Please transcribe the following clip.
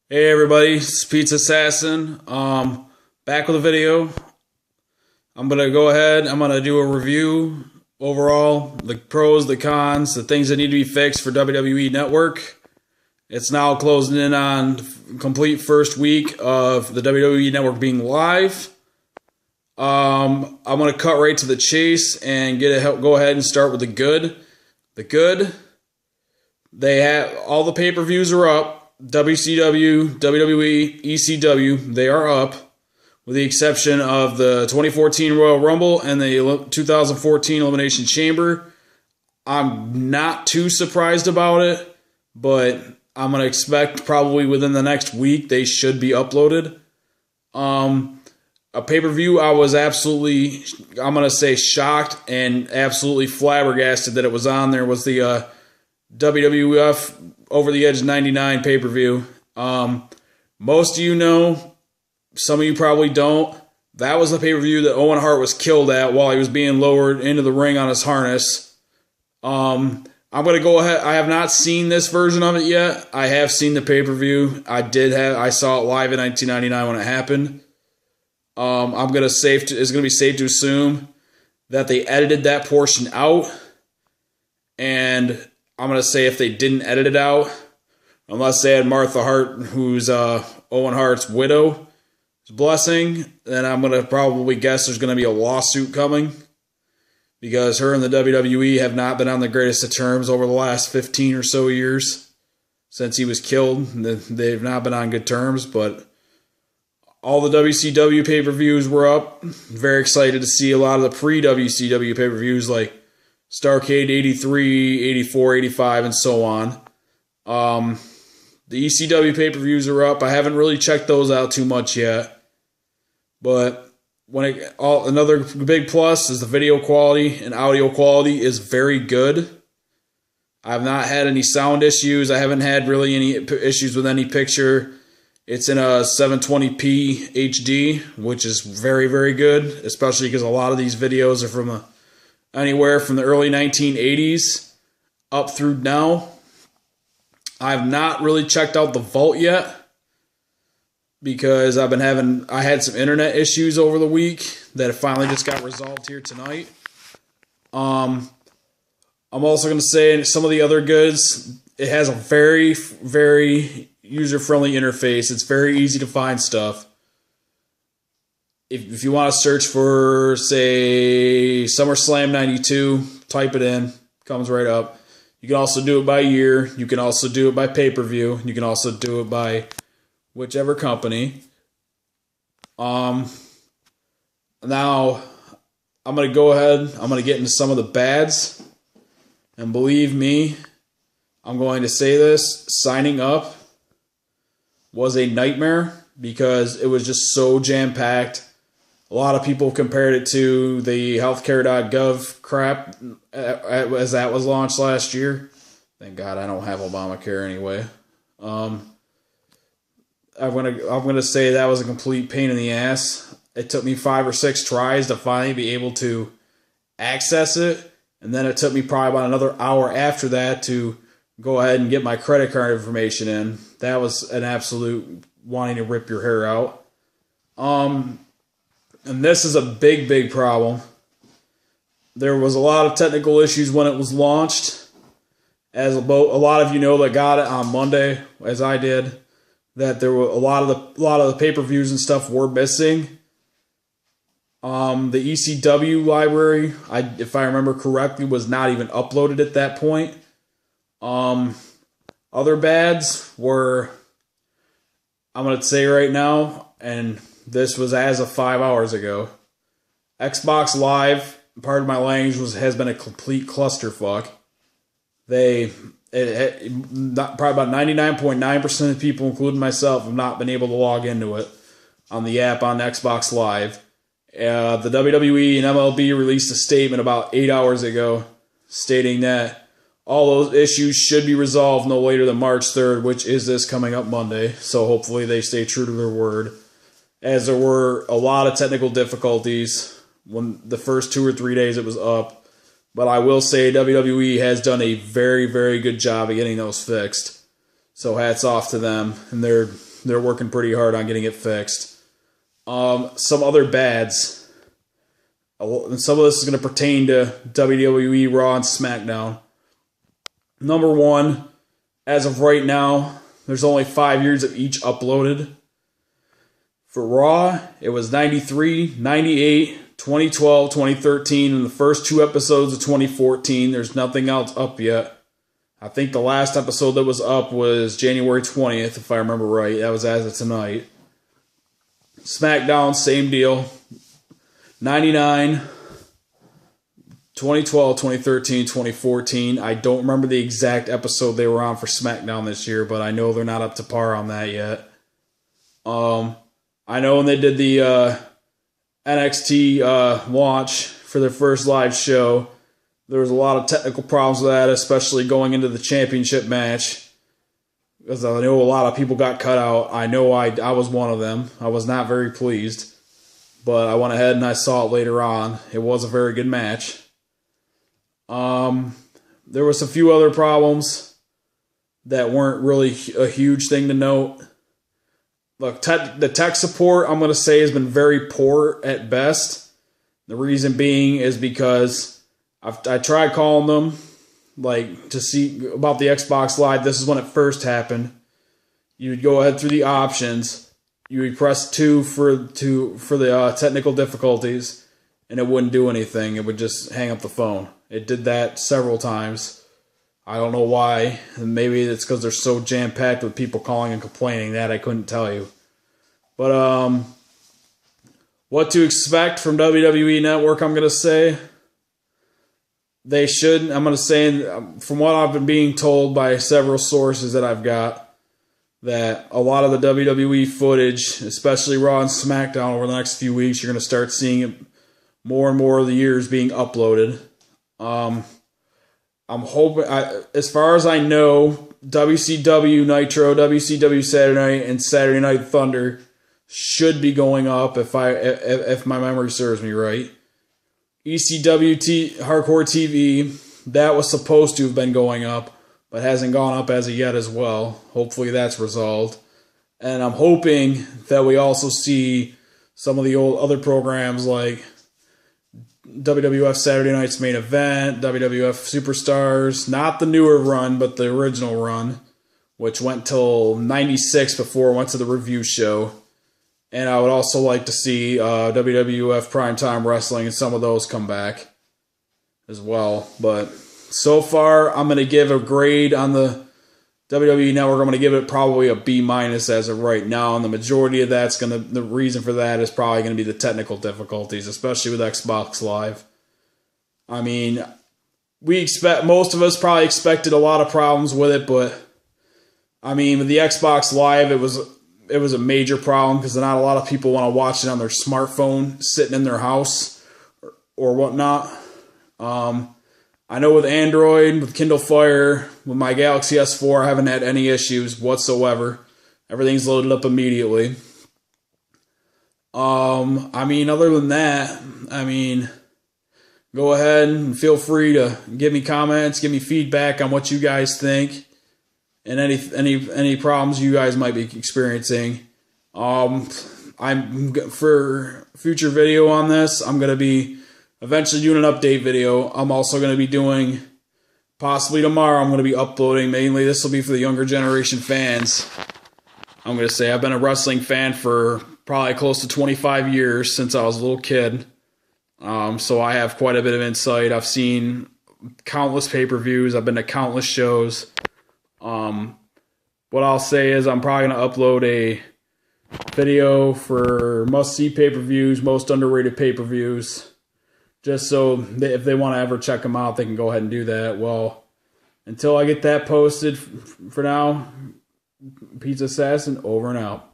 Hey everybody, it's Pizza Assassin. Back with a video. I'm gonna go ahead. I'm gonna do a review overall, the pros, the cons, the things that need to be fixed for WWE Network. It's now closing in on complete first week of the WWE Network being live. I'm gonna cut right to the chase and go ahead and start with the good. The good. They have all the pay-per-views are up. WCW, WWE, ECW, they are up, with the exception of the 2014 Royal Rumble and the 2014 Elimination Chamber. I'm not too surprised about it, but I'm going to expect probably within the next week they should be uploaded. A pay-per-view I was absolutely, I'm going to say shocked and absolutely flabbergasted that it was on there was the WWF Over the Edge 99 pay-per-view. Most of you know, some of you probably don't. That was the pay-per-view that Owen Hart was killed at while he was being lowered into the ring on his harness. I'm going to go ahead. I have not seen this version of it yet. I have seen the pay-per-view. I saw it live in 1999 when it happened. It's going to be safe to assume that they edited that portion out, and I'm going to say if they didn't edit it out, unless they had Martha Hart, who's Owen Hart's widow, blessing, then I'm going to probably guess there's going to be a lawsuit coming, because her and the WWE have not been on the greatest of terms over the last 15 or so years since he was killed. They've not been on good terms, but all the WCW pay-per-views were up. Very excited to see a lot of the pre-WCW pay-per-views like Starrcade 83, 84, 85, and so on. The ECW pay-per-views are up. I haven't really checked those out too much yet. But another big plus is the video quality and audio quality is very good. I've not had any sound issues. I haven't had really any issues with any picture. It's in a 720p HD, which is very, very good, especially because a lot of these videos are from anywhere from the early 1980s up through now. I've not really checked out the vault yet because I had some internet issues over the week that finally just got resolved here tonight. I'm also going to say some of the other goods. It has a very, very user-friendly interface. It's very easy to find stuff. If you want to search for, say, SummerSlam 92, type it in. Comes right up. You can also do it by year. You can also do it by pay-per-view. You can also do it by whichever company. Now, I'm going to go ahead. I'm going to get into some of the bads. And believe me, I'm going to say this. Signing up was a nightmare because it was just so jam-packed. A lot of people compared it to the healthcare.gov crap as that was launched last year. Thank God I don't have Obamacare anyway. I'm gonna say that was a complete pain in the ass. It took me 5 or 6 tries to finally be able to access it, and then it took me probably about another hour after that to go ahead and get my credit card information in. That was an absolute wanting to rip your hair out. And this is a big, big problem. There was a lot of technical issues when it was launched. As a lot of you know that got it on Monday, as I did, that there were a lot of the pay-per-views and stuff were missing. The ECW library, if I remember correctly, was not even uploaded at that point. Other bads were, I'm going to say right now, and this was as of 5 hours ago. Xbox Live, part of my language, has been a complete clusterfuck. Probably about 99.9% of people, including myself, have not been able to log into it on the app on Xbox Live. The WWE and MLB released a statement about 8 hours ago stating that all those issues should be resolved no later than March 3rd, which is this coming up Monday. So hopefully they stay true to their word, as there were a lot of technical difficulties when the first 2 or 3 days it was up. But I will say WWE has done a very, very good job of getting those fixed. So hats off to them. And they're they're working pretty hard on getting it fixed. Some other bads. And some of this is going to pertain to WWE, Raw, and SmackDown. Number one, as of right now, there's only 5 years of each uploaded. For Raw, it was 93, 98, 2012, 2013, and the first 2 episodes of 2014. There's nothing else up yet. I think the last episode that was up was January 20th, if I remember right. That was as of tonight. SmackDown, same deal. 99, 2012, 2013, 2014. I don't remember the exact episode they were on for SmackDown this year, but I know they're not up to par on that yet. I know when they did the NXT launch for their first live show, there was a lot of technical problems with that, especially going into the championship match. Because I know a lot of people got cut out. I know I was one of them. I was not very pleased. But I went ahead and I saw it later on. It was a very good match. There was a few other problems that weren't really a huge thing to note. Look, the tech support, I'm going to say, has been very poor at best. The reason being is because I tried calling them, like, to see about the Xbox Live. This is when it first happened. You would go ahead through the options. You would press 2 for the technical difficulties, and it wouldn't do anything. It would just hang up the phone. It did that several times. I don't know why. Maybe it's because they're so jam-packed with people calling and complaining that I couldn't tell you. But what to expect from WWE Network, I'm going to say. They should, I'm going to say, from what I've been being told by several sources that I've got, that a lot of the WWE footage, especially Raw and SmackDown over the next few weeks, you're going to start seeing it more and more of the years being uploaded. I'm hoping, as far as I know, WCW Nitro, WCW Saturday Night, and Saturday Night Thunder should be going up if my memory serves me right. ECW Hardcore TV, that was supposed to have been going up, but hasn't gone up as of yet as well. Hopefully that's resolved. And I'm hoping that we also see some of the old other programs like WWF Saturday Night's Main Event, WWF Superstars, not the newer run, but the original run, which went till 96 before it went to the review show. And I would also like to see WWF Primetime Wrestling and some of those come back as well. But so far, I'm going to give a grade on the WWE Network. I'm going to give it probably a B- as of right now. And the majority of that's the reason for that is probably going to be the technical difficulties, especially with Xbox Live. I mean, most of us probably expected a lot of problems with it, but I mean, with the Xbox Live, it was a major problem because not a lot of people want to watch it on their smartphone sitting in their house or whatnot. I know with Android, with Kindle Fire, with my Galaxy S4, I haven't had any issues whatsoever. Everything's loaded up immediately. I mean, other than that, I mean, go ahead and feel free to give me comments, give me feedback on what you guys think. And any problems you guys might be experiencing. I'm for future video on this, I'm going to be eventually doing an update video. I'm also going to be doing, possibly tomorrow, I'm going to be uploading, mainly this will be for the younger generation fans. I'm going to say I've been a wrestling fan for probably close to 25 years since I was a little kid. So I have quite a bit of insight. I've seen countless pay-per-views. I've been to countless shows. What I'll say is I'm probably going to upload a video for must-see pay-per-views, most underrated pay-per-views, just so if they want to ever check them out, they can go ahead and do that. Well, until I get that posted, for now, Pizza Assassin, over and out.